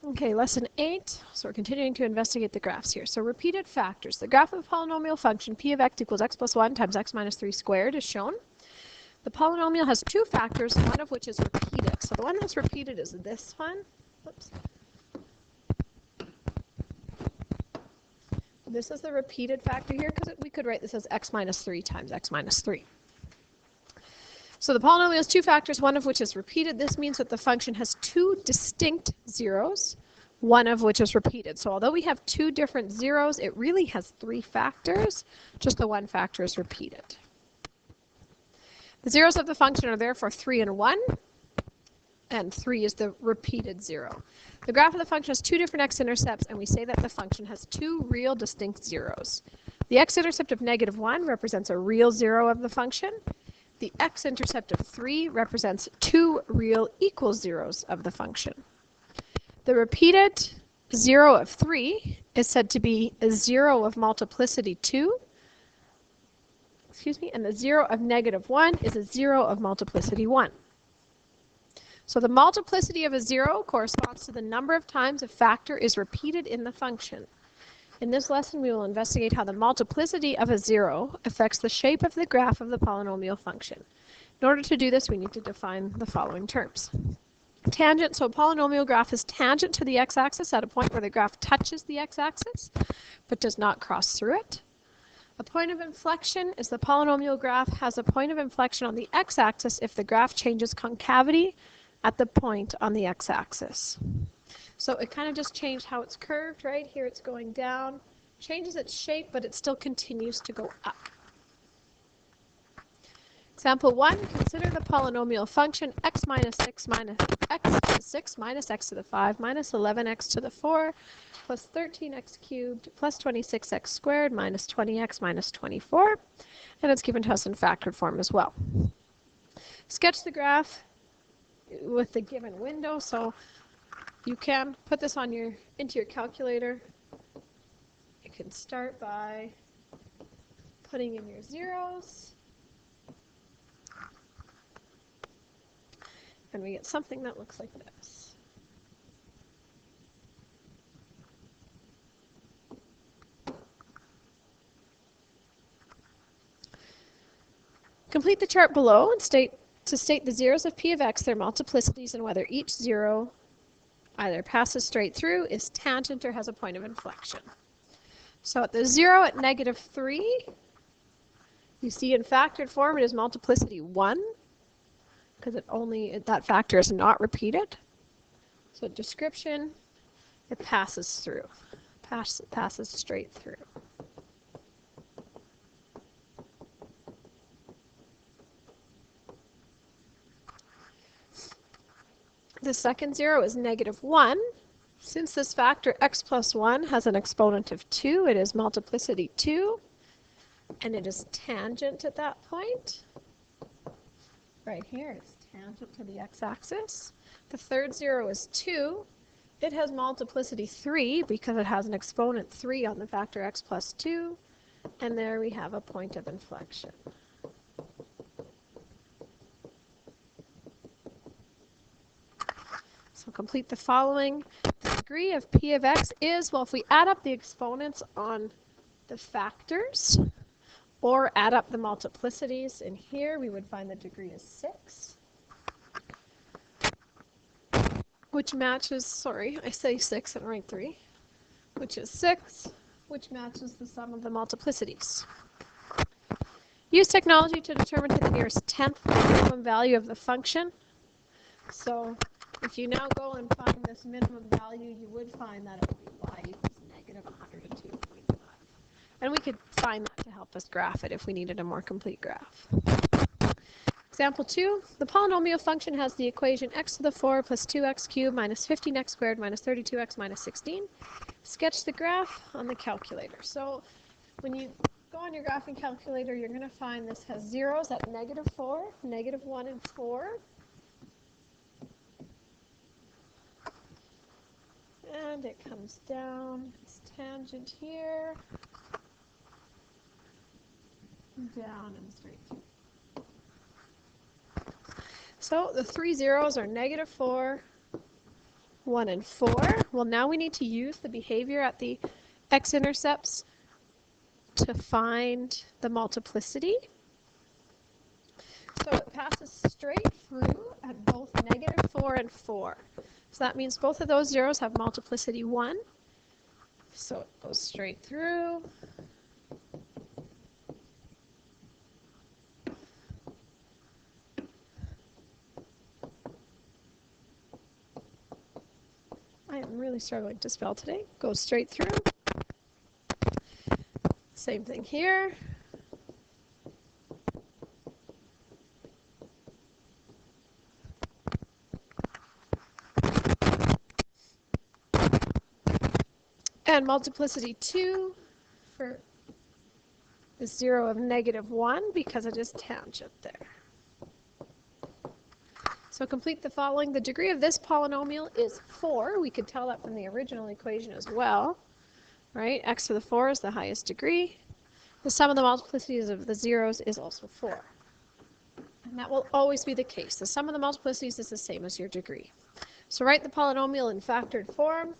Okay, lesson 8. So we're continuing to investigate the graphs here. So repeated factors. The graph of a polynomial function p of x equals x plus 1 times x minus 3 squared is shown. The polynomial has two factors, one of which is repeated. So the one that's repeated is this one. Oops. This is the repeated factor here because we could write this as x minus 3 times x minus 3. So the polynomial has two factors, one of which is repeated. This means that the function has two distinct zeros, one of which is repeated. So although we have two different zeros, it really has three factors, just the one factor is repeated. The zeros of the function are therefore 3 and 1, and 3 is the repeated zero. The graph of the function has two different x-intercepts, and we say that the function has two real distinct zeros. The x-intercept of -1 represents a real zero of the function. The x-intercept of 3 represents two real equal zeros of the function. The repeated 0 of 3 is said to be a 0 of multiplicity 2. And the 0 of -1 is a 0 of multiplicity 1. So the multiplicity of a 0 corresponds to the number of times a factor is repeated in the function. In this lesson, we will investigate how the multiplicity of a 0 affects the shape of the graph of the polynomial function. In order to do this, we need to define the following terms. Tangent, so a polynomial graph is tangent to the x-axis at a point where the graph touches the x-axis, but does not cross through it. A point of inflection is the polynomial graph has a point of inflection on the x-axis if the graph changes concavity at the point on the x-axis. So it kind of just changed how it's curved, right? Here it's going down, changes its shape, but it still continues to go up. Example 1, consider the polynomial function x minus 6 minus x to the 6 minus x to the 5 minus 11x to the 4 plus 13x cubed plus 26x squared minus 20x minus 24. And it's given to us in factored form as well. Sketch the graph with the given window. So you can put this on into your calculator. You can start by putting in your zeros. And we get something that looks like this. Complete the chart below and state the zeros of p of x, their multiplicities, and whether each zero either passes straight through, is tangent, or has a point of inflection. So at the 0 at -3, you see in factored form it is multiplicity 1, because that factor is not repeated. So description, it passes through, passes straight through. The second 0 is -1. Since this factor x plus 1 has an exponent of 2, it is multiplicity 2, and it is tangent at that point. Right here, it's tangent to the x-axis. The third 0 is 2. It has multiplicity 3 because it has an exponent 3 on the factor x plus 2, and there we have a point of inflection. So complete the following. The degree of p of x is, well, if we add up the exponents on the factors or add up the multiplicities in here, we would find the degree is 6, which matches, sorry, I say 6 and write 3, which is 6, which matches the sum of the multiplicities. Use technology to determine to the nearest tenth the minimum value of the function. So if you now go and find this minimum value, you would find that it would be y equals -102.5. And we could find that to help us graph it if we needed a more complete graph. Example 2, the polynomial function has the equation x to the 4 plus 2x cubed minus 15x squared minus 32x minus 16. Sketch the graph on the calculator. So when you go on your graphing calculator, you're going to find this has zeros at -4, -1, and 4. And it comes down, it's tangent here, down and straight through. So the three zeros are -4, 1 and 4. Well, now we need to use the behavior at the x-intercepts to find the multiplicity. So it passes straight through at both -4 and 4. So that means both of those zeros have multiplicity 1. So it goes straight through. I am really struggling to spell today. Goes straight through. Same thing here. And multiplicity 2 for the 0 of -1 because it is tangent there. So complete the following. The degree of this polynomial is 4. We could tell that from the original equation as well, right? X to the 4 is the highest degree. The sum of the multiplicities of the zeros is also 4. And that will always be the case. The sum of the multiplicities is the same as your degree. So write the polynomial in factored form.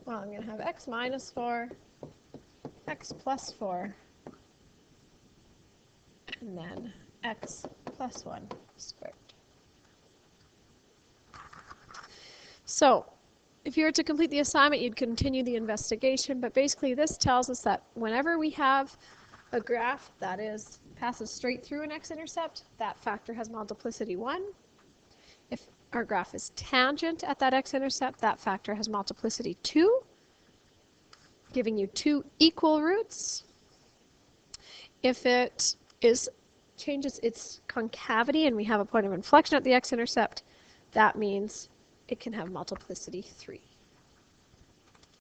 Well, I'm going to have x minus 4, x plus 4, and then x plus 1 squared. So if you were to complete the assignment, you'd continue the investigation, but basically this tells us that whenever we have a graph that passes straight through an x-intercept, that factor has multiplicity 1. If our graph is tangent at that x-intercept, that factor has multiplicity 2, giving you 2 equal roots. If it changes its concavity and we have a point of inflection at the x-intercept, that means it can have multiplicity 3.